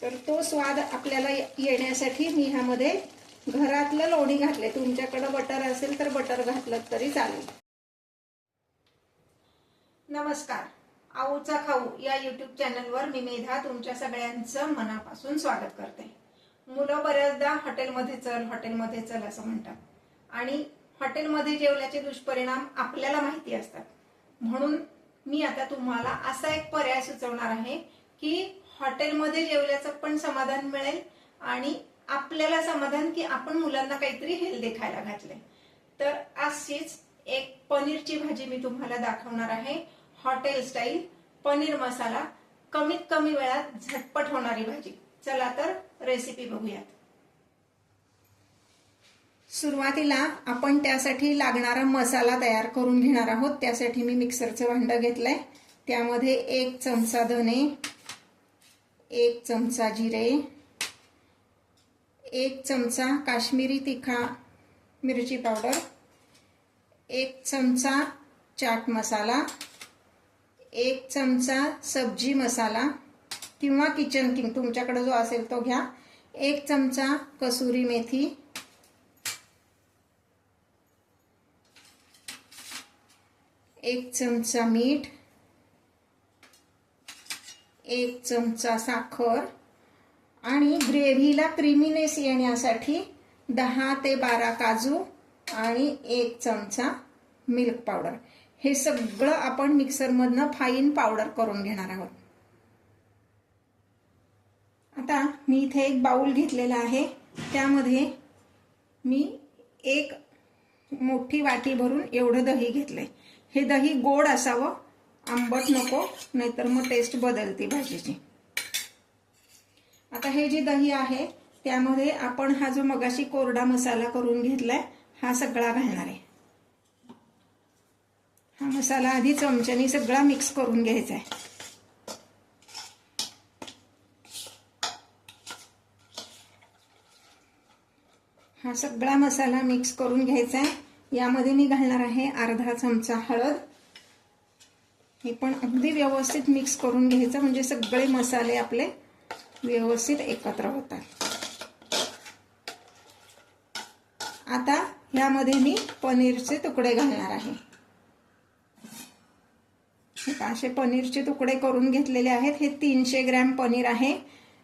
तर तो स्वाद आपल्याला येण्यासाठी मी ह्यामध्ये घरातलं लोणी घातले. तुमच्याकडे बटर असेल तर बटर घातलं तरी चालेल. नमस्कार, आऊचा खाऊ या यूट्यूब चॅनलवर मी मेधा तुमच्या सगळ्यांचं मनापासून स्वागत करते. मुलं बऱ्याचदा हॉटेलमध्ये चल असं म्हणतात आणि हॉटेलमध्ये जेवल्याचे दुष्परिणाम आपल्याला माहिती असतात. म्हणून मी आता तुम्हाला असा एक पर्याय सुचवणार आहे की हॉटेलमध्ये जेवल्याचं पण समाधान मिळेल आणि आपल्याला समाधान की आपण मुलांना काहीतरी हेल्दी खायला घातले. तर अशीच एक पनीरची भाजी मी तुम्हाला दाखवणार आहे. हॉटेल स्टाईल पनीर मसाला, कमीत कमी वेळात झटपट होणारी भाजी. चला तर रेसिपी बघूयात. सुरुवातीला आपण त्यासाठी लागणारा मसाला तयार करून घेणार आहोत. त्यासाठी मी मिक्सरचं भांडं घेतलंय. त्यामध्ये 1 चमचा धने, 1 चमचा जिरे, 1 चमचा काश्मीरी तिखा मिरची पावडर, 1 चमचा चाट मसाला, 1 चमचा सब्जी मसाला किंवा किचन किंग तुमच्याकडे जो असेल तो घ्या, 1 चमचा कसुरी मेथी, 1 चमचा मीठ, 1 चमचा साखर आणि ग्रेव्हीला क्रीमीनेस येण्यासाठी 10 ते 12 काजू आणि 1 चमचा मिल्क पावडर. हे सगळं आपण मिक्सरमधनं फाईन पावडर करून घेणार आहोत. आता मी इथे एक बाउल घेतलेला आहे. त्यामध्ये मी 1 मोठी वाटी भरून एवढं दही घेतलंय. हे दही गोड असावं, आंबट नको, नाहीतर मग टेस्ट बदलते भाजीची. आता हे जे दही आहे त्यामध्ये आपण हा जो मगाशी कोरडा मसाला करून घेतलाय हा सगळा घालणार आहे. हा मसाला आधी चमच्याने सगळा मिक्स करून घ्यायचा आहे. हा सगळा मसाला मिक्स करून घ्यायचा आहे. यामध्ये मी घालणार आहे अर्धा चमचा हळद. हे पण अगदी व्यवस्थित मिक्स करून घ्यायचं म्हणजे सगळे मसाले आपले व्यवस्थित एकत्र होतात. आता यामध्ये मी पनीरचे तुकडे घालणार आहे. असे पनीरचे तुकडे करून घेतलेले आहेत. हे 300 ग्रॅम पनीर आहे.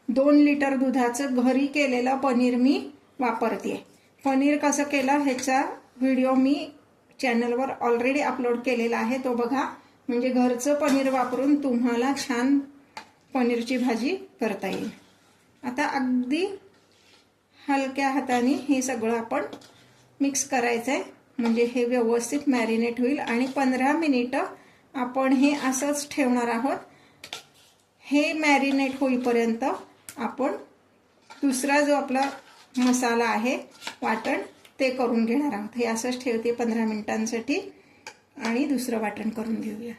2 लिटर दुधाचं घरी केलेलं पनीर मी वापरते. पनीर कसं केलं ह्याचा व्हिडिओ मी चॅनलवर ऑलरेडी अपलोड केलेला आहे, तो बघा. म्हणजे घरचं पनीर वापरून तुम्हाला छान पनीरची भाजी करता येईल. आता अगदी हलक्या हाताने हे सगळं आपण मिक्स करायचं आहे म्हणजे हे व्यवस्थित मॅरिनेट होईल आणि 15 मिनिटं आपण हे असंच ठेवणार आहोत. हे मॅरिनेट होईपर्यंत आपण दुसरा जो आपला मसाला आहे वाटण ते करून घेणार आहोत. हे असंच ठेवते 15 मिनिटांसाठी आणि दुसरं वाटण करून घेऊया.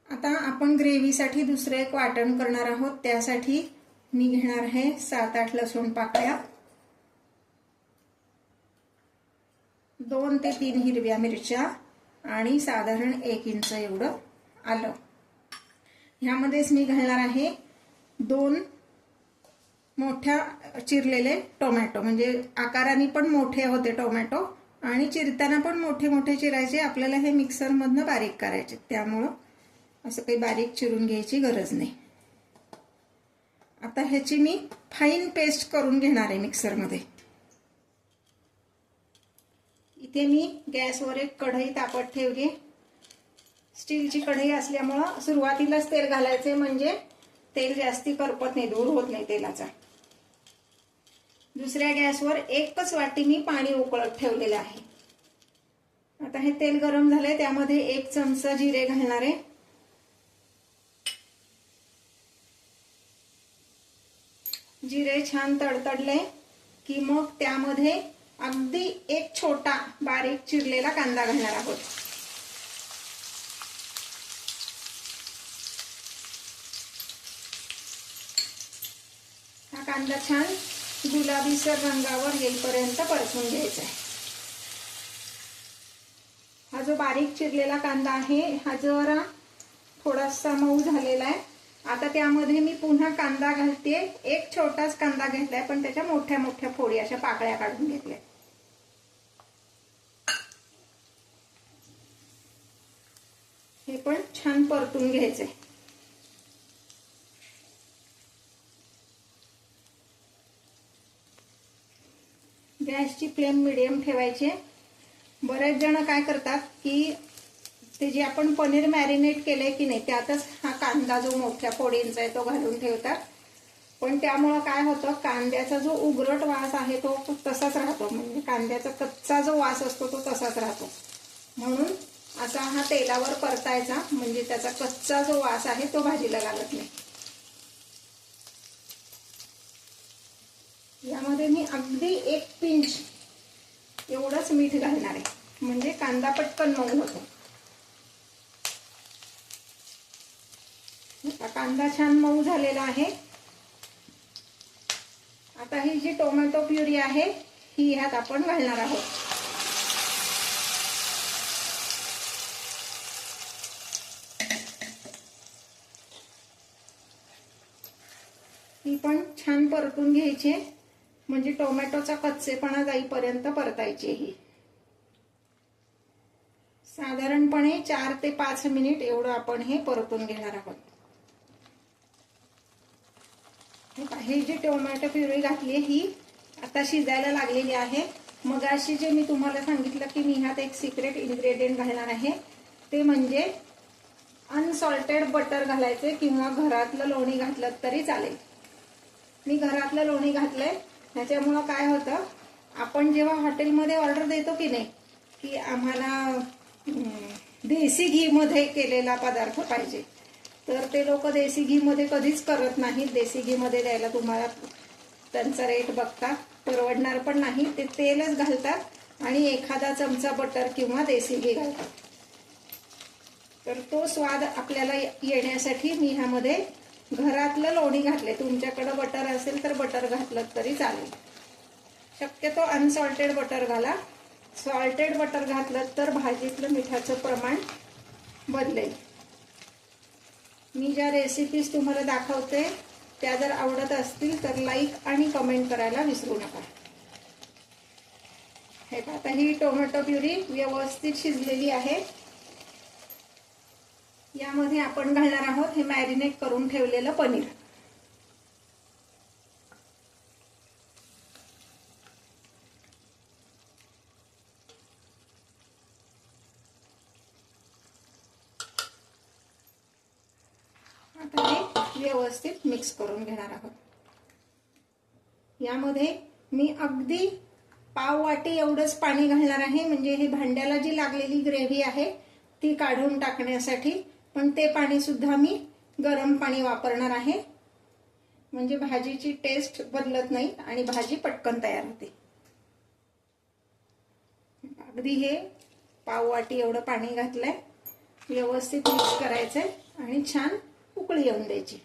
आता आपण ग्रेव्हीसाठी दुसरं एक वाटण करणार आहोत. त्यासाठी मी घेणार आहे 7-8 लसूण पाकळ्या, 2 ते 3 हिरव्या मिरच्या आणि साधारण 1 इंच एवढं आलं. ह्यामध्येच मी घालणार आहे 2 मोठ्या चिरलेले टोमॅटो. म्हणजे आकाराने पण मोठे होते टोमॅटो आणि चिरताना पण मोठे मोठे चिरायचे. आपल्याला हे मिक्सरमधनं बारीक करायचे, त्यामुळं असं काही बारीक चिरून घ्यायची गरज नाही. आता ह्याची मी फाईन पेस्ट करून घेणार आहे मिक्सरमध्ये. इथे मी गॅसवर एक कढई तापत ठेवली. स्टीलची कढई असल्यामुळं सुरुवातीलाच तेल घालायचे म्हणजे तेल जास्ती करपत नाही, धूर होत नाही तेलाचा. दुसऱ्या गॅसवर 1च वाटी मी पाणी उकळत ठेवलेलं आहे. आता हे तेल गरम झालंय, त्यामध्ये 1 चमचा जिरे घालणार आहे. जिरे छान तडतडले की मग त्यामध्ये अगदी 1 छोटा बारीक चिरलेला कांदा घालणार आहोत. हा कांदा छान गुलाबीसर रंगावर येईपर्यंत परतून घ्यायचा आहे. हा जो बारीक चिरलेला कांदा आहे हा जरा थोडासा मऊ झालेला आहे आता त्यामध्ये मी पुन्हा कांदा घालते. एक छोटाच कांदा घेतलाय, पण त्याच्या मोठ्या मोठ्या फोडी अशा पाकळ्या काढून घेतल्या. हे पण छान परतून घ्यायचंय. गॅसची फ्लेम मिडियम ठेवायची. बरेच जण काय करतात की ते जे आपण पनीर मॅरिनेट केलंय की नाही त्यातच हा कांदा जो मोठ्या फोडींचा आहे तो घालून ठेवतात. पण त्यामुळं काय होतं, कांद्याचा जो उग्रट वास आहे तो तसाच राहतो. म्हणजे कांद्याचा कच्चा जो वास असतो तो तसाच राहतो. म्हणून असा हा तेलावर परतायचा, म्हणजे त्याचा कच्चा जो वास आहे तो भाजीला लागत नाही. यामध्ये मी अगदी 1 पिंच एवढंच मीठ घालणार आहे, म्हणजे कांदा पटकन मऊ होतो. कांदा छान मऊ झालेला आहे. आता ही जी टोमॅटो प्युरी आहे ही ह्यात आपण घालणार आहोत. ही पण छान परतून घ्यायची, म्हणजे टोमॅटोचा कच्चेपणा जाईपर्यंत परतायची. ही साधारणपणे 4 ते 5 मिनिट एवढं आपण हे परतून घेणार आहोत. ही जी टोमॅटो प्युरी घातली ही आता शिजायला लागलेली आहे. मगाशी जे मी तुम्हाला सांगितलं की मी ह्यात एक सिक्रेट इन्ग्रेडियंट घालणार आहे, ते म्हणजे अनसॉल्टेड बटर घालायचे, किंवा घरातलं लोणी घातलं तरी चालेल. मी घरातलं लोणी घातलंय. त्याच्यामुळं काय होतं, आपण जेव्हा हॉटेलमध्ये ऑर्डर देतो की नाही की आम्हाला देसी घी मध्ये केलेला पदार्थ पाहिजे, तर ते लोक देसी घी मध्ये कधीच करत नाहीत. देसी घी मध्ये द्यायला तुम्हाला त्यांचा रेट बघता परवडणार पण नाही. ते तेलच घालतात आणि एखादा चमचा बटर किंवा देसी घी घालतात. तर तो स्वाद आपल्याला येण्यासाठी मी ह्यामध्ये घरातलं लोणी घातले. तुमच्याकडे बटर असेल तर बटर घातलं तरी चालेल. शक्यतो अनसॉल्टेड बटर घाला. सॉल्टेड बटर घातलं तर भाजीतलं मिठाचं प्रमाण बदलेल. मी ज्या रेसिपीज तुम्हाला दाखवते त्या जर आवडत असतील तर लाईक आणि कमेंट करायला विसरू नका. हे आता ही टोमॅटो प्युरी व्यवस्थित शिजलेली आहे. यामध्ये आपण घालणार आहोत हे मॅरिनेट करून ठेवलेलं पनीर. आता हे व्यवस्थित मिक्स करून घेणार आहोत. यामध्ये मी अगदी पाव वाटी एवढंच पाणी घालणार आहे, म्हणजे ही भांड्याला जी लागलेली ग्रेव्ही आहे ती काढून टाकण्यासाठी. पण ते पाणी सुद्धा मी गरम पाणी वापरणार आहे, म्हणजे भाजीची टेस्ट बदलत नाही आणि भाजी पटकन तयार होते. अगदी हे पाव वाटी एवढं पाणी घातलंय. व्यवस्थित मिक्स करायचंय आणि छान उकळी येऊन द्यायची.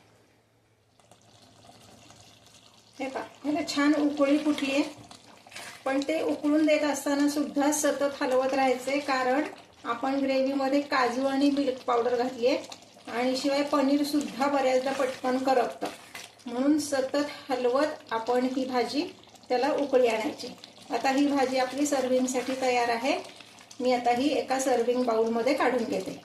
हे पहा, ह्याला छान उकळी फुटली. पण ते उकळून देत असताना सुद्धा सतत हलवत राहायचे, कारण आपण ग्रेव्हीमध्ये काजू आणि मिल्क पावडर घातली आहे आणि शिवाय पनीर सुद्धा बऱ्याचदा पटकन करपतं. म्हणून सतत हलवत आपण ही भाजी त्याला उकळी आणायची. आता ही भाजी आपली सर्विंगसाठी तयार आहे. मी आता ही एका सर्विंग बाउलमध्ये काढून घेते.